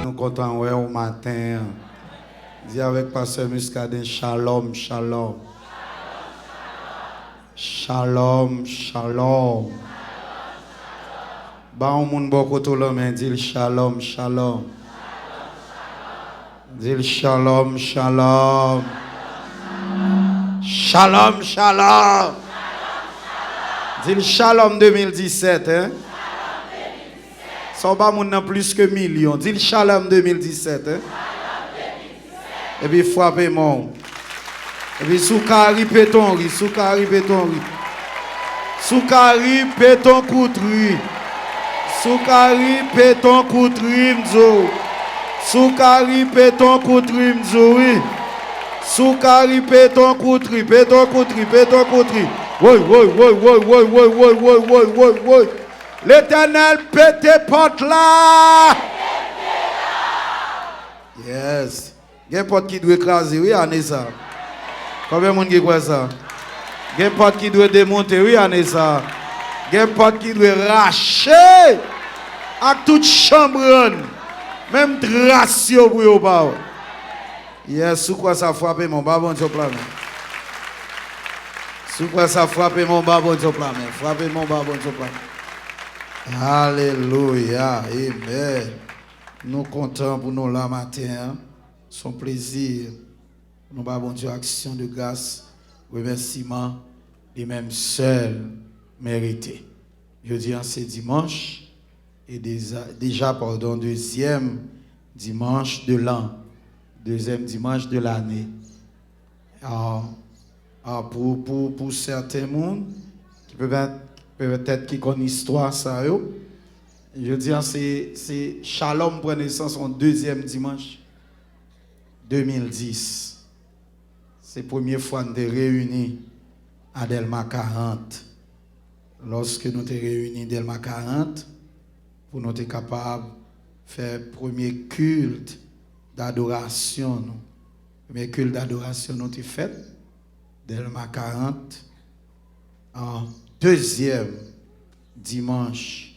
Nous comptons au matin. Dis avec Pasteur Muscadet, shalom, shalom. Shalom, shalom. Ba on moun beaucoup tout le monde dit shalom, shalom. Dis shalom, shalom. Shalom, shalom. Dis shalom 2017, hein? Ça va moun plus que millions. Dis shalom 2017, hein? Et puis frappez mon. Et puis soukari péton riz, soukari péton riz. Soukari péton coutri. Soukari péton coutri mzo. Soukari péton coutri mzo. Soukari péton coutri, péton coutri, péton coutri. Oui, oui, oui, oui, oui, oui, oui, oui, oui, oui, oui. L'Éternel pète porte là. Yes. Il y a un porte qui doit écraser, oui, Anessa. Combien de monde qui croit ça? Il y a un porte qui doit démonter, oui, Anessa. Il y a un porte qui doit racher à toute chambre. Même ratio pour vous pas. Yes, sous quoi ça frappe mon babon sur plan. Sous quoi ça frappe mon babon sur plan. Frappe mon babon sur plan. Alléluia, amen. Nous comptons pour nous là matin. Son plaisir. Nous avons Dieu action de grâce, remerciement et même seul mérité. Je dis c'est dimanche et déjà pardon, deuxième dimanche de l'an, deuxième dimanche de l'année. Pour certains mondes qui peut-être qui connaissent l'histoire ça, je dis c'est Shalom prend naissance en deuxième dimanche 2010. C'est la première fois que nous sommes réunis à Delma 40. Lorsque nous sommes réunis à Delma 40, pour nous être capables de faire le premier culte d'adoration. Le premier culte d'adoration nous avons fait Delma 40 en deuxième dimanche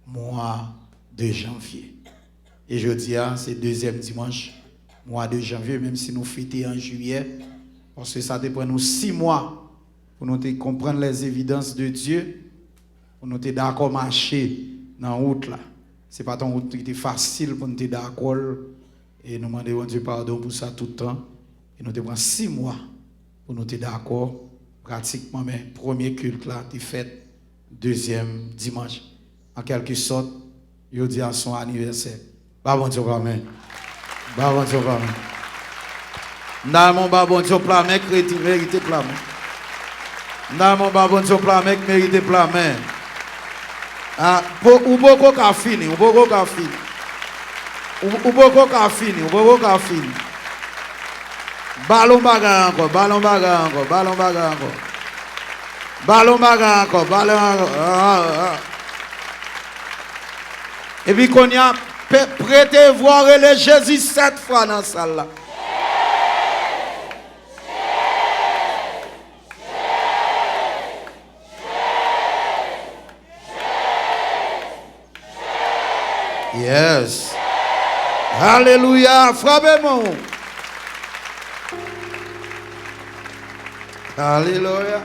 mois de janvier. Et je dis, c'est deuxième dimanche, mois de janvier, même si nous fêtons en juillet, parce que ça dépend nous 6 mois pour nous comprendre les évidences de Dieu, pour nous d'accord marcher dans la route là. Ce n'est pas ton route qui est facile pour nous d'accord et nous demandons Dieu pardon pour ça tout le temps. Et nous devons 6 mois pour nous d'accord, pratiquement, mais premier culte là, est fait deuxième dimanche. En quelque sorte, il dit à son anniversaire. Babon Dieu amen. Babon Dieu amen. Dans mon babon Dieu amen, chrétien mérite amen. Dans mon babon Dieu amen, mérite amen. Ah, ou beaucoup qu'a fini, ou beaucoup qu'a fini. Ou beaucoup qu'a fini, ou beaucoup qu'a fini. Ballon bagarre encore, ballon bagarre encore, ballon bagarre encore. Ballon bagarre encore, ballon encore. Et puis qu'on y a prêté voir le Jésus 7 fois dans la salle là. Yes. Alléluia. Frappez-moi. Alléluia.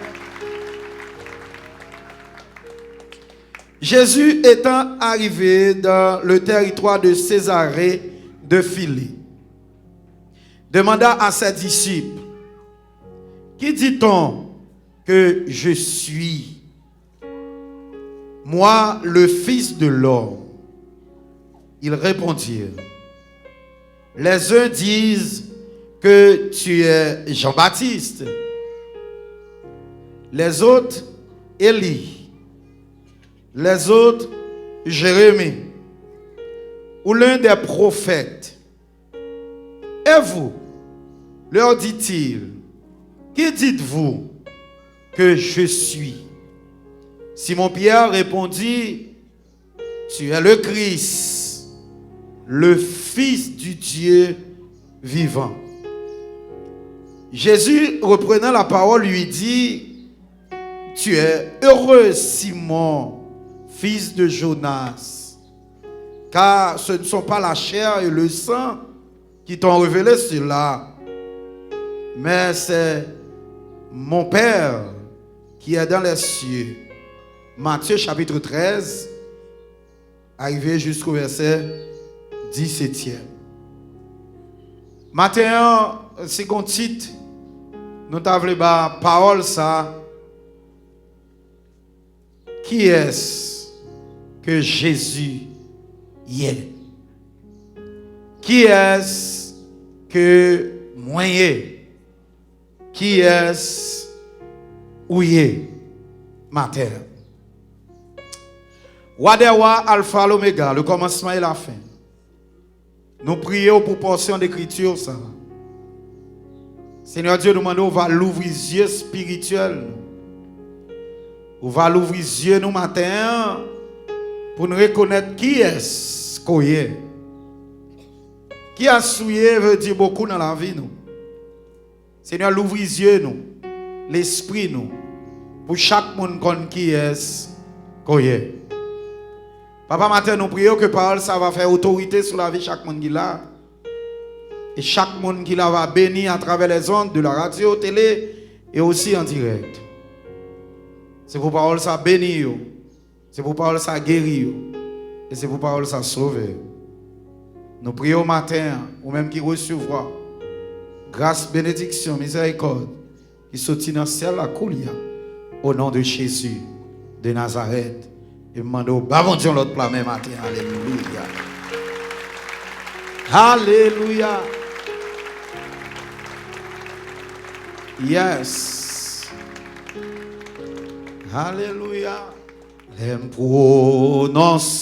Jésus étant arrivé dans le territoire de Césarée de Philippe, demanda à ses disciples, qui dit-on que je suis? Moi, le Fils de l'homme. Ils répondirent, les uns disent que tu es Jean-Baptiste, les autres Élie, les autres Jérémie, ou l'un des prophètes. Et vous, leur dit-il, qui dites-vous que je suis? Simon-Pierre répondit, tu es le Christ, le Fils du Dieu vivant. Jésus, reprenant la parole, lui dit, tu es heureux, Simon, fils de Jonas, car ce ne sont pas la chair et le sang qui t'ont révélé cela, mais c'est mon Père qui est dans les cieux. Matthieu chapitre 13, arrivé jusqu'au verset 17e. Matin, c'est un titre, nous t'avons parole ça. Qui est-ce que Jésus est? Qui est-ce que moi est? Qui est-ce où est matin? Wadewa Alpha l'Oméga, le commencement et la fin. Nous prions pour portion d'écriture ça. Seigneur Dieu, nous demandons, on va l'ouvrir les yeux spirituels. On va l'ouvrir les yeux nous matin pour nous reconnaître qui est-ce qu'on est. Qui a souillé veut dire beaucoup dans la vie nous. Seigneur, l'ouvre les yeux nous, l'esprit nous, pour chaque monde qui est-ce qu'on est. Papa, matin, nous prions que parole ça va faire autorité sur la vie de chaque monde qui l'a. Et chaque monde qui l'a va bénir à travers les ondes de la radio, télé et aussi en direct. C'est pour parole ça bénir. C'est pour parole ça guérir. Et c'est pour parole ça sauver. Nous prions matin, ou même qui recevra grâce, bénédiction, miséricorde, qui sortit dans le ciel la coulia. Au nom de Jésus de Nazareth. Et demandons, bon Dieu, l'autre plat même matin. Alléluia. Alléluia. Yes. Alléluia. L'aime prononcer,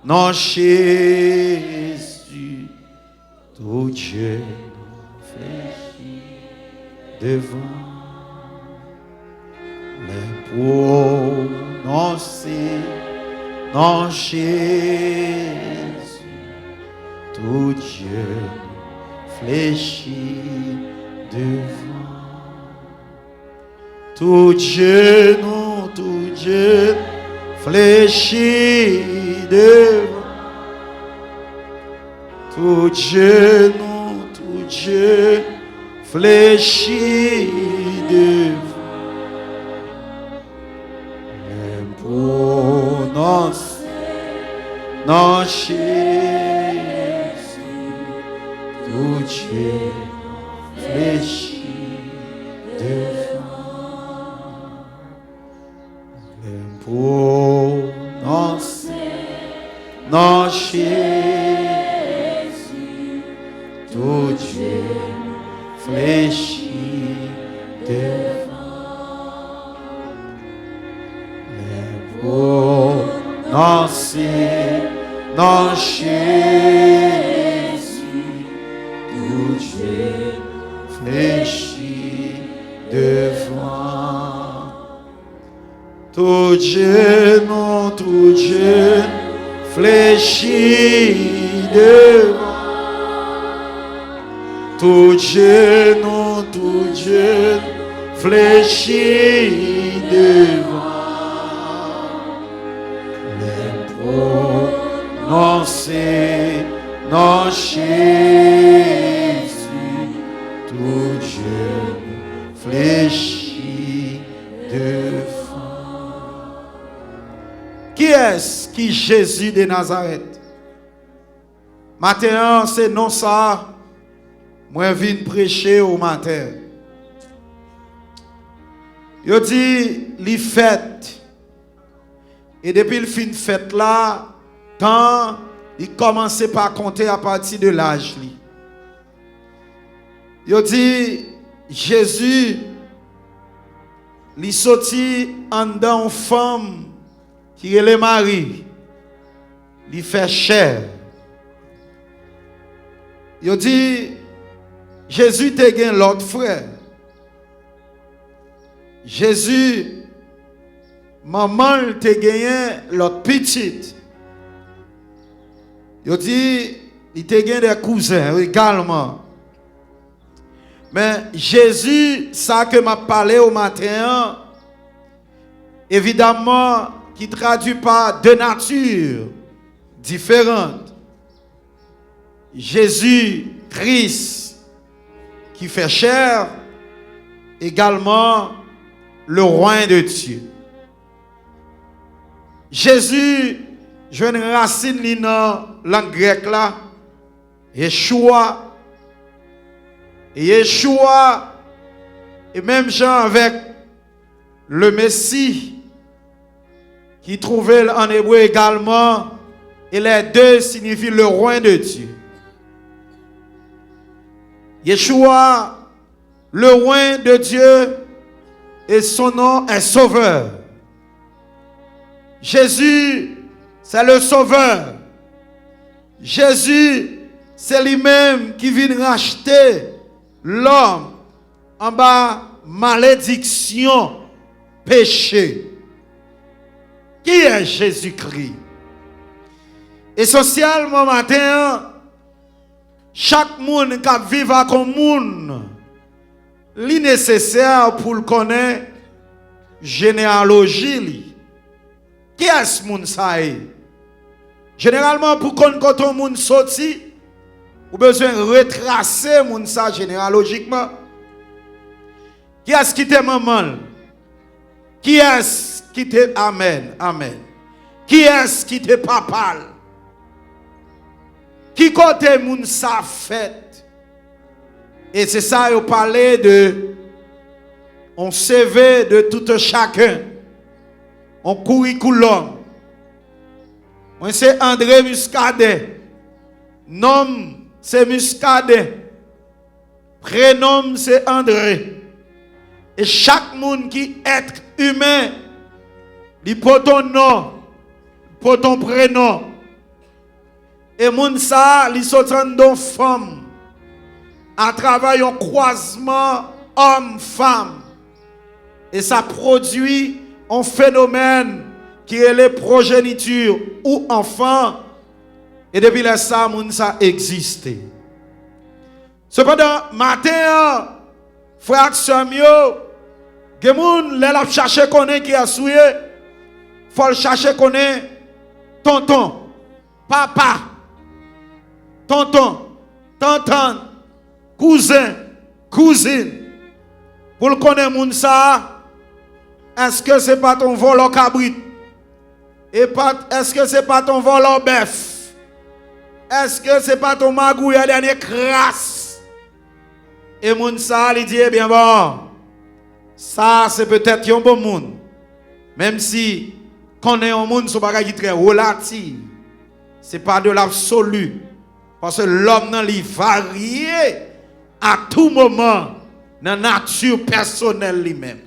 non Jésus, tout Dieu fléchit devant. L'aime prononcer, non Jésus, tout Dieu fléchit devant. Tout genou fléchit devant. Tout genou fléchit devant. Même prononce, non Jésus, tout Dieu fléchit devant. Même prononce, non Jésus, tout Dieu fléchit devant. Même prononce, non Jésus, tout Dieu fléchit devant. Tout genou fléchit devant. Tout genou fléchit devant. Les prononcer, non Jésus, tout genou fléchit devant. Qui est-ce qui Jésus de Nazareth? Matin, c'est non ça. Moi, je viens prêcher au matin. Je dis, les fêtes. Et depuis le fin de fête là, quand il commençait par compter à partir de l'âge. Je dis, Jésus, il sorti en dedans une femme qui est le mari. Il fait chair. Je dis, Jésus te gagne l'autre frère. Jésus, maman te gagne l'autre petite. Je dis, il te gagne des cousins également. Mais Jésus, ça que m'a parlé au matin, évidemment, qui traduit par de nature, différentes. Jésus-Christ qui fait chair, également le roi de Dieu. Jésus, je une racine dans la langue grecque là, Yeshua. Et Yeshua, et même Jean avec le Messie, qui trouvait en hébreu également, et les deux signifient le roi de Dieu. Yeshua, le roi de Dieu, et son nom est Sauveur. Jésus, c'est le Sauveur. Jésus, c'est lui-même qui vient racheter l'homme en bas malédiction, péché. Qui est Jésus-Christ? Essentiellement matin, chaque monde qui vit comme monde, li nécessaire pour le connaître généalogie. Qui est ce monde ça? Généralement pour connaître quand un monde sorti, ou besoin de retracer moun ça généalogiquement. Qui est-ce qui te maman? Qui est-ce qui te amen? Amen. Qui est-ce qui te papa? Qui côté moun ça fait? Et c'est ça on parlait de on CV de tout chacun. On curriculum. Moi c'est André Muscadet. Nom c'est Muscadet. Prénom c'est André. Et chaque monde qui est humain, il pour ton nom, pour ton prénom. Et moun ça, il sortant d'une femme à travers un croisement homme-femme. Et ça produit un phénomène qui est la progéniture ou enfant. Et depuis là, ça, moun ça existe. Cependant, matin, frère Samuel, Gemoun, l'elle chercher connaît qui a souillé, faut le chercher connaît tonton, papa, tonton, tante, cousin, cousine. Pour le connaître moun ça, est-ce que c'est pas ton volant cabrit? Et est-ce que c'est pas ton volant bœuf? Est-ce que c'est pas ton magouille à dernier crasse? Et moun ça, il dit, eh bien bon, ça c'est peut-être un bon monde. Même si connaît un monde, son bagage qui est très relatif. C'est pas de l'absolu. Parce que l'homme nan li varie à tout moment dans la nature personnelle lui-même.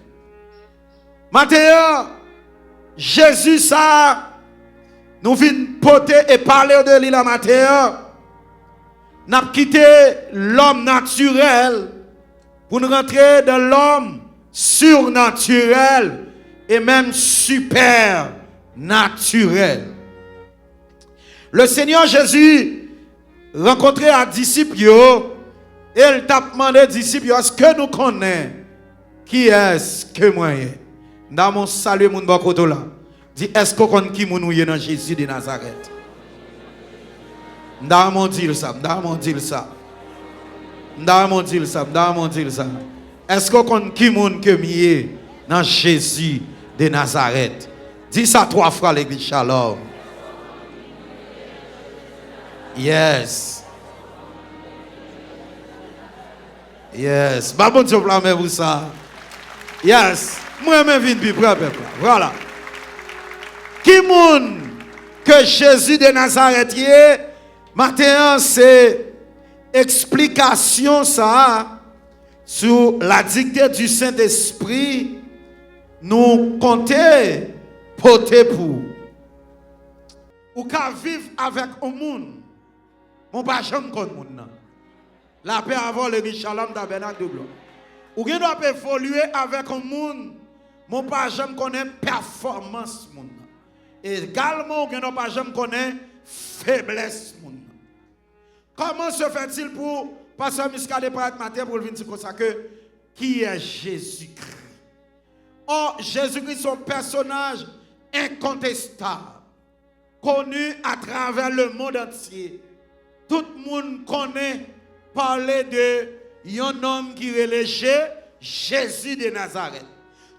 Maintenant, Jésus ça, nous venons porter et parler de lui la matin. Nous avons quitté l'homme naturel pour nous rentrer dans l'homme surnaturel et même supernaturel. Le Seigneur Jésus rencontré un disciple et il t'a demandé aux disciples, est-ce que nous connaissons qui est-ce que moi? Dans mon salut, mon bakoto là. Dit, est-ce qu'on connaît qui nous est dans Jésus de Nazareth? Dans mon dire ça, dans mon dire ça. Dans mon dire ça, dans mon dire ça. Est-ce qu'on connaît qui moun que mié dans Jésus de Nazareth? Dis ça 3 fois l'église Shalom. Yes. Yes. Bah bon Dieu blâme vous ça. Yes. Moi-même vine plus près peuple. Voilà. Qui moun que Jésus de Nazareth est? Maintenant c'est explication ça sur la dictée du Saint-Esprit nous compter porter pour ou qu'à vivre avec un monde mon pas jamais connaît monde la paix avant le Shalom tabernacle de gloire ou bien doit évoluer avec un monde mon pas jamais connaît performance monde également ou bien doit pas jamais connaît faiblesse monde. Comment se fait-il pour passer Muscadet par matin pour venir dire comme ça que qui est Jésus-Christ? Or, Jésus-Christ est un personnage incontestable. connu à travers le monde entier. Tout le monde connaît parler de un homme qui relège Jésus de Nazareth.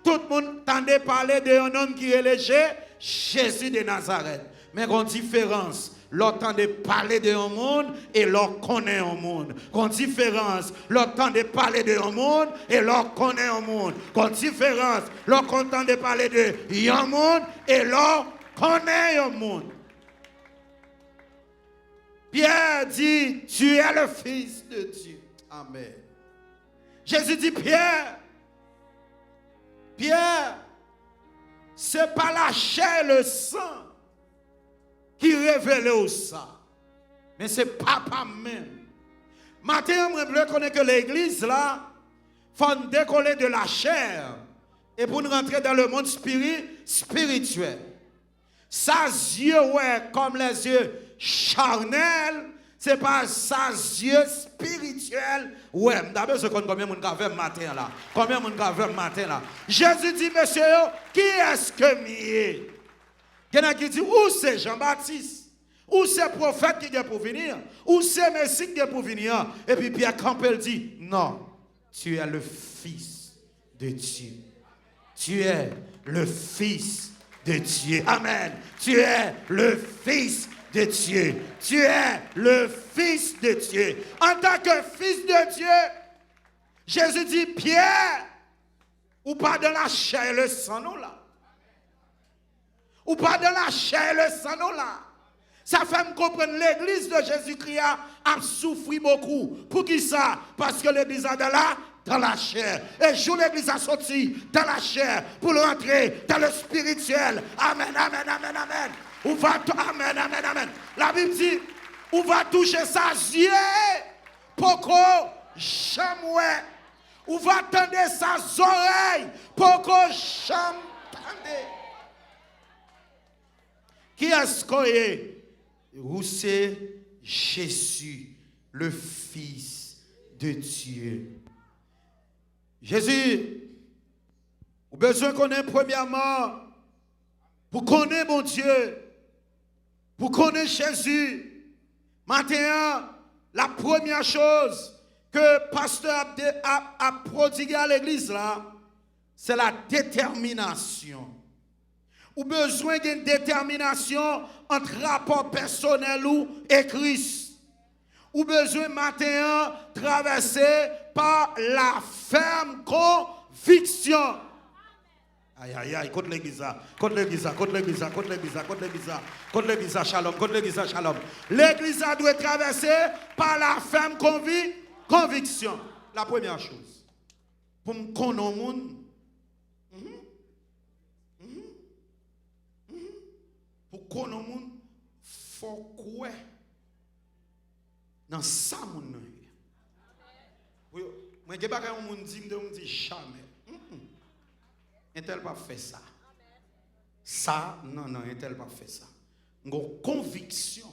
Tout le monde entendait parler d'un homme qui relège Jésus de Nazareth. Mais il y a une différence. L'autre de parler de un monde et l'autre connaît un monde. Qu'on différence. L'autre de parler de un monde et l'autre connaît un monde. Qu'on différence. L'autre entend de parler de un monde et l'autre connaît un monde. Pierre dit, tu es le Fils de Dieu. Amen. Jésus dit, Pierre, ce n'est pas la chair et le sang qui révèle ça. Mais c'est papa même. Maintenant, je veux connaître que l'église là, faut décoller de la chair et pour nous rentrer dans le monde spirituel. Ça yeux ouais comme les yeux charnels, c'est pas ça yeux spirituel. Ouais, d'abord c'est combien de monde a matin là. Combien de monde a matin là. Jésus dit monsieur, qui est-ce que mieux? Il y en a qui disent, où c'est Jean-Baptiste? Où c'est prophète qui est pour venir? Où c'est Messie qui est pour venir? Et puis Pierre Campbell dit, non, tu es le Fils de Dieu. Tu es le Fils de Dieu. Amen. Tu es le Fils de Dieu. Tu es le Fils de Dieu. En tant que Fils de Dieu, Jésus dit, Pierre, ou pas de la chair et le sang, non là. Ou pas de la chair et le sang, non là. Ça fait me comprendre l'église de Jésus-Christ a souffert beaucoup. Pour qui ça? Parce que l'église a dans la chair. Et jour l'église a sorti dans la chair pour rentrer dans le spirituel. Amen, amen, amen, amen. On va amen, amen, amen. La Bible dit, on va toucher sa yeux. Pourquoi jamais. On va tendre sa oreille. Pourquoi jamais. Qui est-ce qu'on est? C'est Jésus, le Fils de Dieu. Jésus, vous avez besoin qu'on ait premièrement, pour connaître mon Dieu, pour connaître Jésus. Maintenant, la première chose que pasteur a prodigué à l'église là, c'est la détermination. Ou besoin d'une détermination entre rapport personnel et Christ. Ou besoin maintenant traverser par la ferme conviction. Aïe, aïe, aïe, contre l'église, contre l'église, contre l'église, contre l'église, contre l'église, contre l'église, shalom, contre l'église, shalom. L'église doit traverser par la ferme conviction. La première chose. Pour me connaître le monde. Pour qu'on ait monde, faut quoi dans ça monde. Oui, moi je pas un monde dit jamais. Un tel pas fait ça. Ça non, un tel pas fait ça. Une conviction.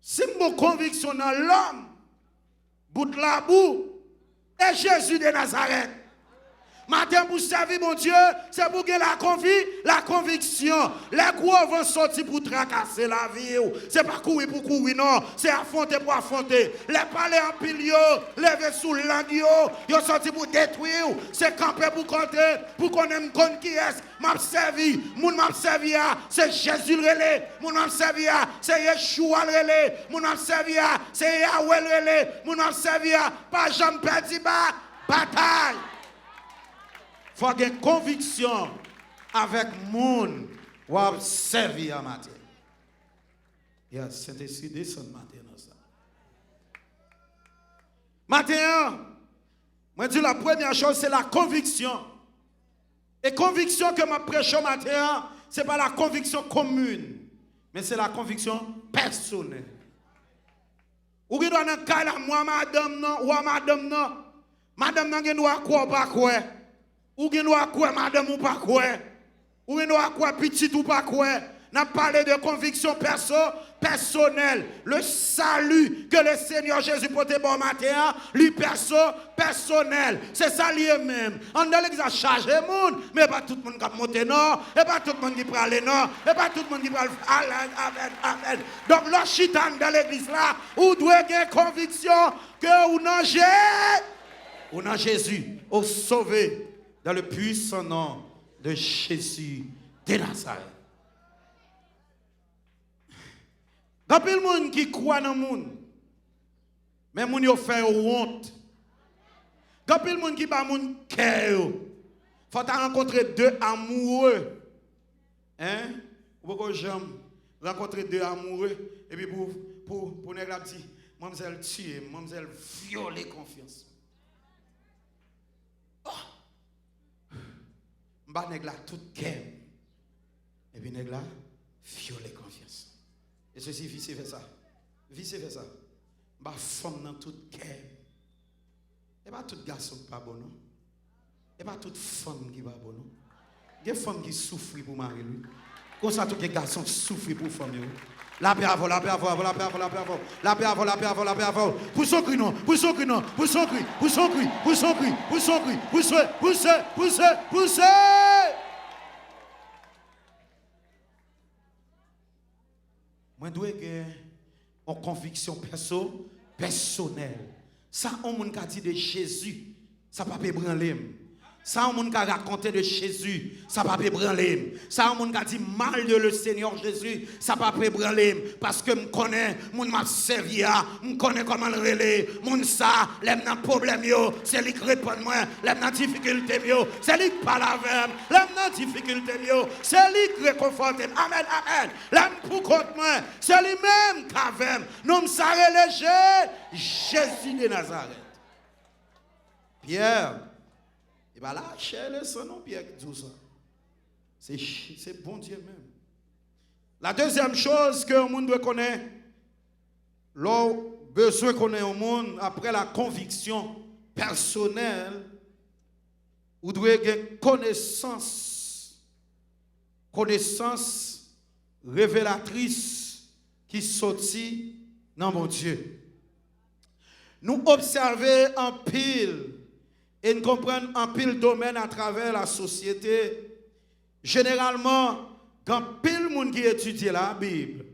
Si mon conviction dans l'homme, bout la boue, et Jésus de Nazareth. Matin pour servir mon Dieu, c'est pour que la conviction. Les gros vont sortir pour tracasser la vie. C'est pas courir pour courir, non. C'est affronter pour affronter. Les palais en pile, lever sous langue, ils sorti pour détruire. C'est camper pour compter, pour qu'on aime qui est. M'a servi, moun m'a servi, c'est Jésus le relais. Moun m'a servi, c'est Yeshua le relais. Moun m'a servi, c'est Yahweh le relais. Moun m'a servi, pas jamais perdu bataille. Il faut avoir une conviction avec le monde ou servir à matin. Saint-Esprit descend matin dans ça. Matin, moi dis la première chose, c'est la conviction. Et conviction que je prêche matin, ce n'est pas la conviction commune, mais c'est la conviction personnelle. Ou qui doit dans le cas là, moi, madame, non, ou madame, non. Madame, non, doit quoi, pas quoi. Ou gen doit quoi madame ou pas quoi? Ou gen doit quoi petit ou pas quoi? On a parlé de conviction personnelle. Le salut que le Seigneur Jésus portait bon matin, lui personnel. C'est ça lui-même. On a l'exemple chargé le monde, mais pas tout le monde qui monte non, et pas tout le monde qui peut aller non, et pas tout le monde qui peut aller. Amen. Donc, le chitan dans l'église là, vous devez avoir conviction que vous n'avez Jésus, au sauvé dans le puissant nom de Jésus de Nazareth. Il y a des gens qui croient dans le monde, mais les gens fait honte. Il y a des gens qui ne sont pas cœur. Il faut rencontrer deux amoureux. Hein? Vous pouvez jamais rencontrer deux amoureux et puis pour ne pas dire, mademoiselle tuer, mademoiselle violer confiance. Oh! Mba nèg la tout cœur. Et puis nèg la violer confiance. Et ceci vice versa. Vice versa. Mba femme dans tout cœur. Et pas tout garçon qui pas bon non. Et pas toute femme qui pas bon non. Il y a des femmes qui souffrent pour marier lui. Comme ça tous les garçons souffrent pour femme. La paix avant. Pour son cri non. Poussez. Moi, je dois avoir une conviction personnelle. Ça, on m'a dit de Jésus, ça ne peut pas branler. Ça, on m'a raconté de Jésus, ça ne peut pas branler. Ça, on m'a dit mal de le Seigneur Jésus, ça ne peut pas branler. Parce que je connais, je m'a servi, je connais comment le relais. Je sais, les problèmes, c'est lui qui répond moi, les difficultés, c'est lui qui parle avec moi, les difficultés, c'est lui qui réconforte. Amen. Les pour contre moi, c'est lui-même qui a fait. Nous me savons Jésus de Nazareth. Pierre. Et bien là, cher le sang, non, Pierre qui dit ça. C'est bon Dieu même. La deuxième chose que le monde doit connaître, l'on besoin connaître au monde, après la conviction personnelle, vous devez avoir connaissance révélatrice qui sortit dans mon Dieu. Nous observons en pile et nous comprenons en pile domaine à travers la société. Généralement, quand pile monde qui étudie la Bible,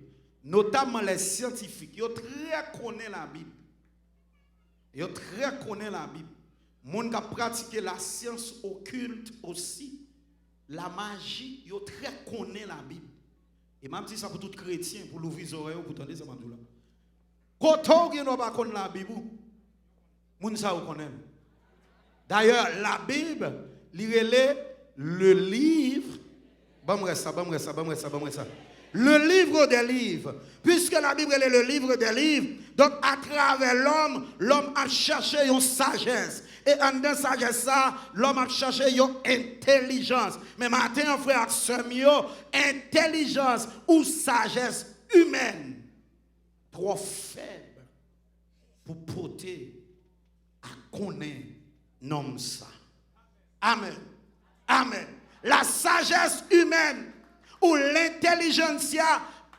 notamment les scientifiques, ils très connaissent la Bible. Ils très connaissent la Bible. Monde qui a pratiqué la science occulte aussi, la magie, ils très connaissent la Bible. Et même si ça pour tout chrétien, pour l'ouvrir les oreilles, pour entendre ça, quand on ne pas connaître la Bible, monde ça vous connaît. D'ailleurs, la Bible, le livre, le livre des livres. Puisque la Bible est le livre des livres, donc à travers l'homme a cherché une sagesse. Et en dans sagesse, l'homme a cherché une intelligence. Mais maintenant, frère, intelligence ou sagesse humaine, trop faible pour porter à connaître. Nomme ça. Amen. La sagesse humaine ou l'intelligence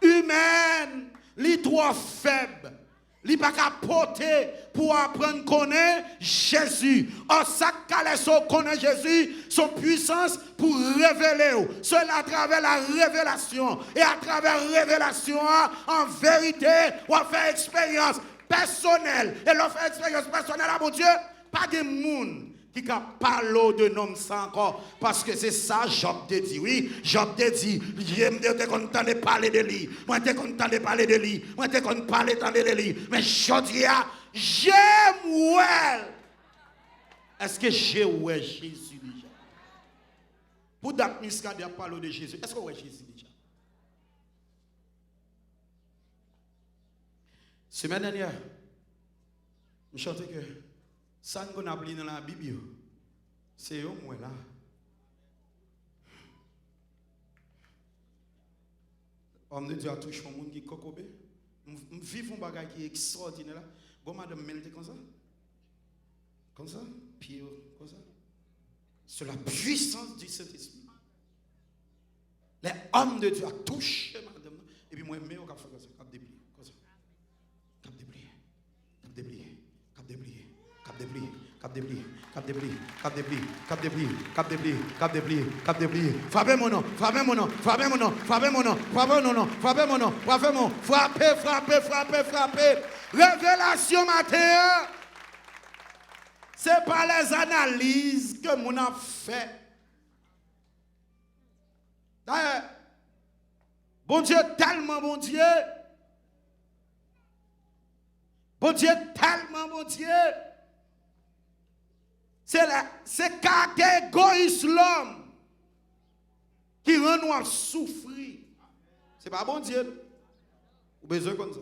humaine, li trop faible. Li pas capoter pour apprendre à connaître Jésus. En ça connaître Jésus, son puissance pour révéler. C'est à travers la révélation. Et à travers la révélation, en vérité, on fait expérience personnelle. Et l'on fait expérience personnelle à mon Dieu. Pas de monde qui parle de nom ça encore. Parce que c'est ça, Job te dit. Oui, Job te dit. J'aime content de parler de lui. Moi, je suis content de parler de lui. Moi, je suis content de parler de lui. Mais je dis, j'aime well. Est-ce que j'ai ouais Jésus déjà? Pour d'administrer de parler de Jésus, est-ce que ouais Jésus déjà? Semaine dernière, je chantais que ça qu'on a appris dans la Bible, c'est eux, moi là. Homme de Dieu a touché un monde qui est cocobé. Je vis un bagage qui est extraordinaire là. Bon, madame, mettez comme ça. Comme ça. Puis, comme ça. C'est la puissance du Saint-Esprit. Les hommes de Dieu ont touché madame. Et puis moi, je me suis fait cap déplié. Cap déplié. Cap déplié. Cap déplié. Cap déplié. Cap déplié. Cap déplié. Cap déplié. Cap déplié. Cap déplié. Cap déplié. Cap déplié. Frappez mon nom. Frappez mon nom. Frappez mon nom. Frappez mon nom. Frappez mon nom. Frappez mon nom. Frappez mon nom. Frappez, frappez, frappez, frappez. Révélation matin. Ce n'est pas les analyses que mon a fait. D'ailleurs, bon Dieu, tellement bon Dieu. Bon Dieu, tellement bon Dieu. C'est caractère égoïste l'homme qui rend nous souffrir. C'est pas bon Dieu. Ou besoin comme ça.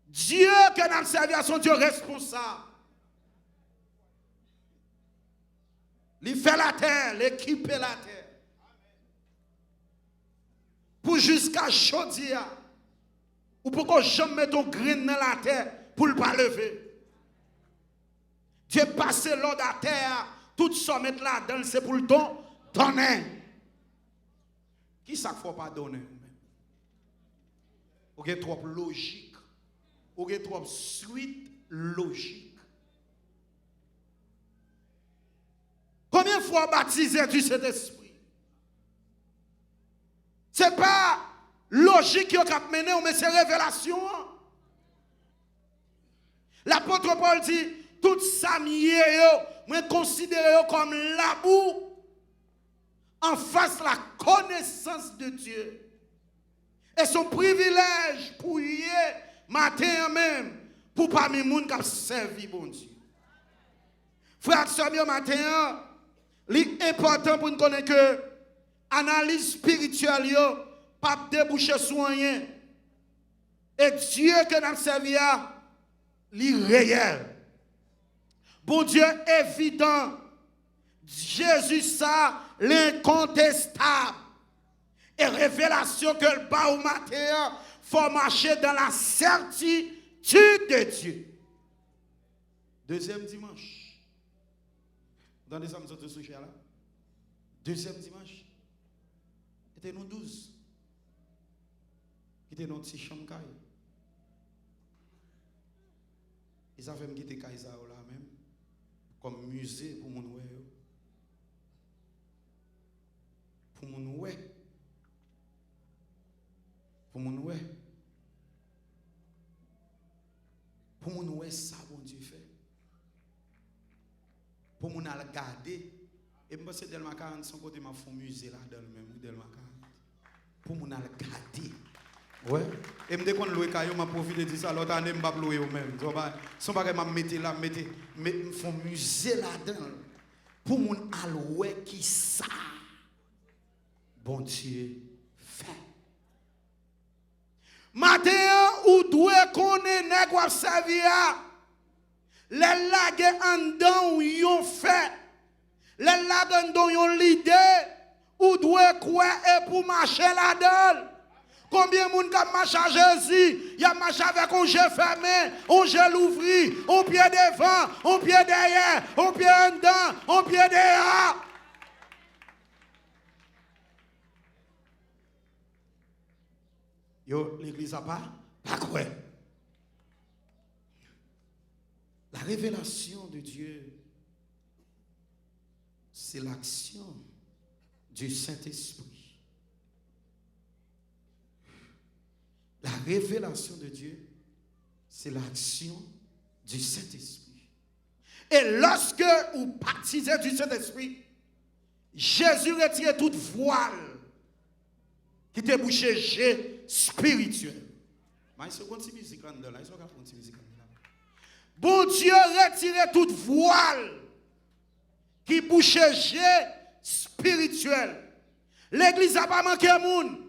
Dieu que nous avons servi à son Dieu responsable. Il fait la terre, l'équiper la terre. Pour jusqu'à chaudier. Ou pour qu'on jamais mette ton grain dans la terre pour ne pas lever. Dieu passe l'ordre à terre, tout ça mettre là-dedans, c'est pour le donner. Qui ça ne faut pas donner? Vous avez trop logique. Vous avez trop suite logique. Combien de fois baptisé du Saint-Esprit? Ce n'est pas logique qui a mené, mais c'est révélation. L'apôtre Paul dit, tout ça, moi considère comme la boue en face de la connaissance de Dieu. Et son privilège pour y matin même, pour parmi les gens qui ont servi bon Dieu. Frère, ce matin, l'important pour nous connaître que l'analyse spirituelle n'a pas débouché sur rien. Et Dieu que nous avons servi, il est réel. Bon Dieu évident. Jésus ça, l'incontestable. Et révélation que le bas au matin, faut marcher dans la certitude de Dieu. Deuxième dimanche. Dans les hommes de sujet là. Deuxième dimanche. C'était nous 12. Qui étaient notre petit chambre. Ils avaient quitté Kaisa là même. Comme musée pour mon oué. Pour mon oué. Pour mon oué. Pour mon oué, ça, bon Dieu fait. Pour mon aller garder. Et je pense que Delma 40, son côté m'a fait musée là, dans le même, Delma 40. Pour mon aller garder. Ouais. Et me déconne louer caillou m'a profité de ça l'autre année m'a louer au même. Son bagage m'a mettre là me font musée là-dedans pour mon alloué qui ça bon Dieu fait. Matin ou doit connaître nèg ou servir les lagues en dedans ou yon fait les lagues en dedans yon l'idée ou doit quoi et pour marcher là-dedans. Combien de monde qui marche à Jésus, il a marché avec un jeu fermé, un jeu ouvert, un pied devant, un pied derrière, un pied en dedans, un pied derrière. Yo, l'église a pas quoi. La révélation de Dieu, c'est l'action du Saint-Esprit. La révélation de Dieu, c'est l'action du Saint-Esprit. Et lorsque vous baptisez du Saint-Esprit, Jésus retire toute voile qui te bouché spirituel. Bon Dieu retire toute voile qui bouché spirituel. L'église n'a pas manqué de monde.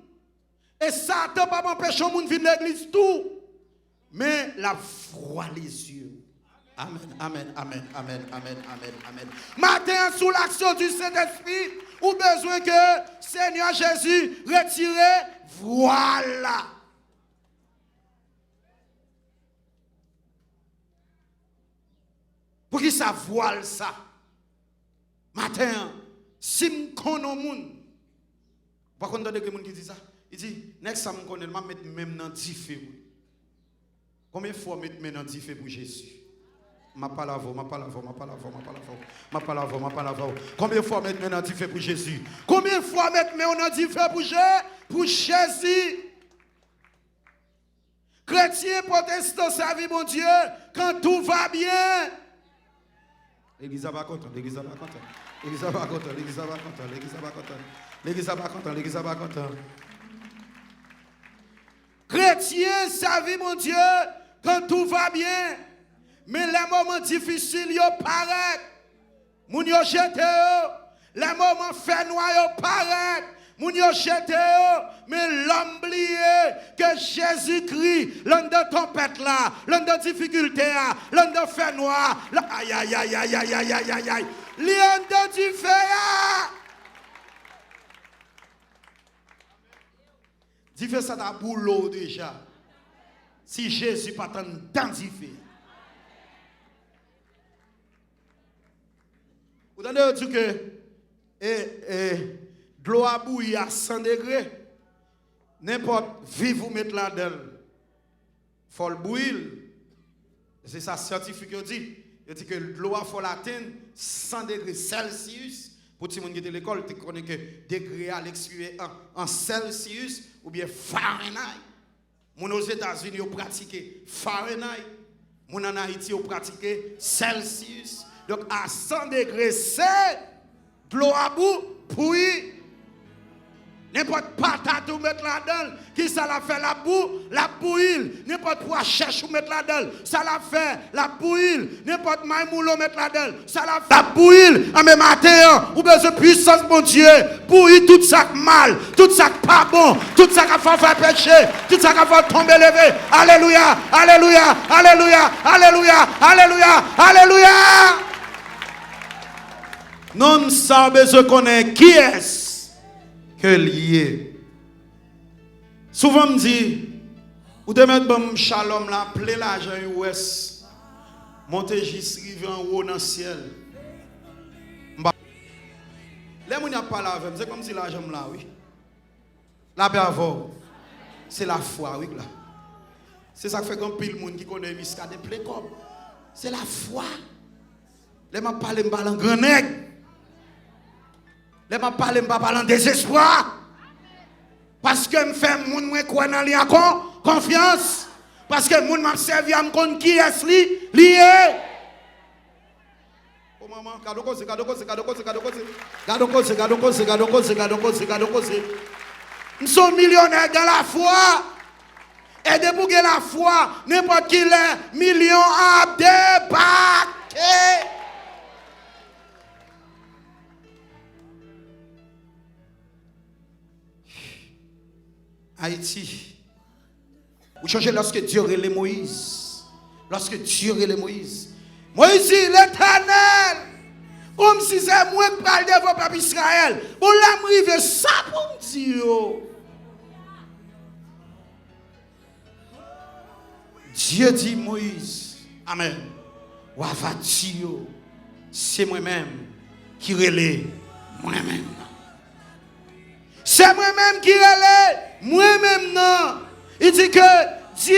Et Satan pas m'empêcher de venir de l'église tout. Mais la voix les yeux. Amen, amen, amen, amen, amen, amen, amen. Matin, sous l'action du Saint-Esprit, ou besoin que Seigneur Jésus retire, voilà. Pour qui ça voile ça? Matin, si je connais le monde, Par contre, il y a des gens qui disent ça. Il dit, next time, je vais mettre même dans 10 feux. Combien de fois mettre même dans 10 feux pour Jésus? Combien de fois mettre même dans 10 feux pour Jésus? Combien de fois mettre même dans 10 feux pour Jésus? Chrétiens, protestants, servez mon Dieu quand tout va bien. L'église va content, l'église va content. L'église va content, l'église va content, l'église va content. L'église va content, l'église va content. Chrétiens, servez mon Dieu quand tout va bien. Mais les moments difficiles, ils paraissent. Moun yo jeté, les moments fait noir, ils paraissent. Moun yo jeté, mais l'homme oublié que Jésus-Christ, l'un de tempête là, l'un de difficulté là, l'un de fait noir, aïe aïe aïe aïe aïe aïe aïe aïe aïe, l'un de du fait là. Dis fait ça dans boulot déjà. Si Jésus pas tant dans d'y fait. Vous entendez dire que de l'eau à bouillir à 100 degrés, n'importe vie vous mettre là-dedans, il faut le bouillir. C'est ça scientifique qui dit. Il dit que l'eau faut l'atteindre 100 degrés Celsius. Pour les gens qui sont à l'école, tu connais que degré à l'extérieur en Celsius ou bien Fahrenheit. Mon aux États-Unis ont pratiqué Fahrenheit. Mon en Haïti ont pratiqué Celsius. Donc à 100 degrés, c'est de l'eau à bout, puis n'importe patate ou mettre là-dedans, qui ça la fait la bouille, n'importe quoi cherche ou mettre là-dedans, ça la fait la bouille, n'importe maïmoulot mettre là-dedans, ça la fait la bouille, en même matin, ou besoin de puissance, mon Dieu, bouille tout ça mal, tout ça pas bon, tout ça qui fait péché, tout ça qui fait tomber levé, alléluia, alléluia, alléluia, alléluia, alléluia, alléluia. Non, ça besoin de connaître qui est-ce que lié. Souvent me dit, ou de mettre bon shalom là, plein l'argent ouest, monter jusqu'à en haut dans le ciel. Les gens ne parlent pas avec moi, c'est comme si l'argent là, oui. La paix avant, c'est la foi, oui. C'est ça qui fait qu'un pile monde qui connaît Miska de plein comme. C'est la foi. Les gens parlent en grand nègre. Les gens parlent en désespoir. Parce que je fais mon moins quoi dans lien confiance. Parce que mon m'a servi à me connaître qui est lié. Oh maman, cadeau cause. Nous sommes millionnaires dans la foi. Et depuis que la foi, n'importe qui les millions à débarquer. Haïti. Vous changez lorsque Dieu relève Moïse. Lorsque Dieu relève Moïse. Moïse, l'Éternel. Comme si c'est moi qui parle de vos peuples Israël. Pour l'arriver, ça pour me dire. Dieu dit Moïse. Amen. Wavatio. C'est moi-même qui relève moi-même. C'est moi-même qui relève. Moi-même non. Il dit que Dieu,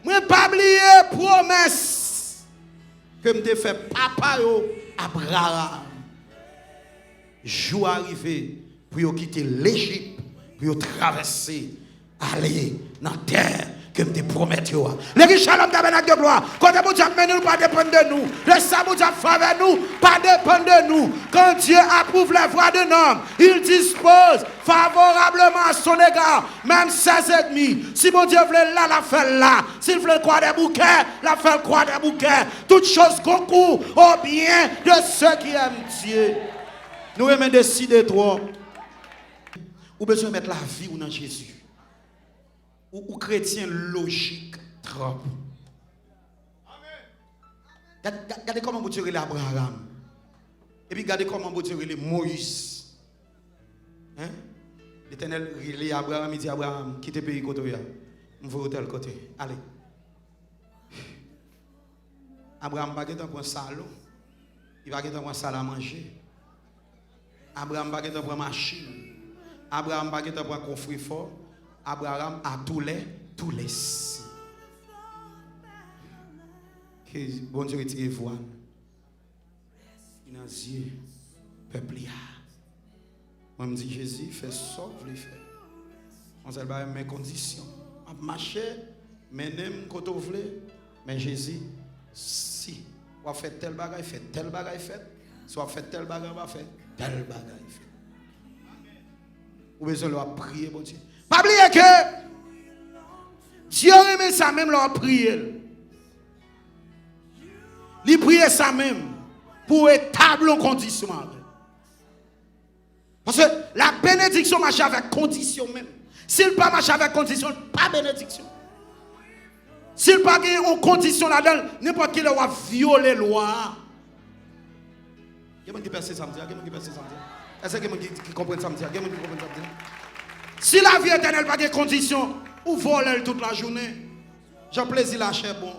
moi pas oublier promesse que me fait papa yo Abraham. Jour arrivé pour quitter l'Égypte, pour traverser, aller dans la terre que me promet. Les shalom tabernacle de gloire. Quand vous dites nous, pas dépendre de nous. Le sabot a faveur nous, pas dépendre de nous. Quand Dieu approuve les voies d'un homme, il dispose favorablement à son égard, même ses ennemis. Si mon Dieu voulait là, la fait là. S'il voulait croire des bouquets, la fait croire des bouquets. Toutes choses concourent au bien de ceux qui aiment Dieu. Nous aimons décider trop. Ou besoin de mettre la vie ou dans Jésus. Ou chrétien logique trop. Regardez comment vous tirez Abraham. Et puis regardez comment vous tirez Moïse. Hein? L'Éternel relève Abraham, il dit Abraham, quitte le pays côté. On va au tel côté. Allez. Abraham va prendre un salon. Il va prendre un salle à manger. Abraham va prendre une machine. Abraham pas qu'à prendre conflit fort. Abraham a tous les si. Que bon Dieu retire voile. Il a dit peuple là. Moi me dit Jésus fait ça vous voulez faire. On s'est pas mes conditions. A marcher mais même quand vous voulez mais Jésus si on fait tel bagage fait tel bagage fait soit fait tel bagage va faire tel bagage fait. Ou besoin de prier bon Dieu. Pas oublier que Dieu aime ça même leur prier. Il prie ça même pour établir en condition. Parce que la bénédiction marche avec condition même. S'il pas marche avec condition, pas bénédiction. S'il pas une condition là-dedans, n'importe qui va violer la loi. Il y a des gens qui pensent ça me dit, il y a des gens qui pensent ça me dit. Est-ce qu'il y a des gens qui comprennent ça me dit? Il y a des gens qui comprennent ça me dit. Si la vie éternelle pas de conditions, ou voler toute la journée, j'ai plaisir la chair bon.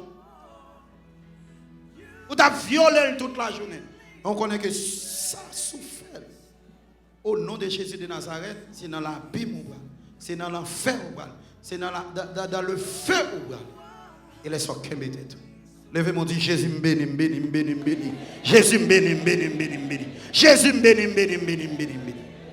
Ou t'as violé toute la journée. On connaît que ça souffre. Au nom de Jésus de Nazareth, c'est dans la Bible, c'est dans l'enfer, c'est dans le feu. Et laisse-moi qu'aimer tête. Levez-moi dit Jésus me béni. Jésus me béni. Jésus me béni.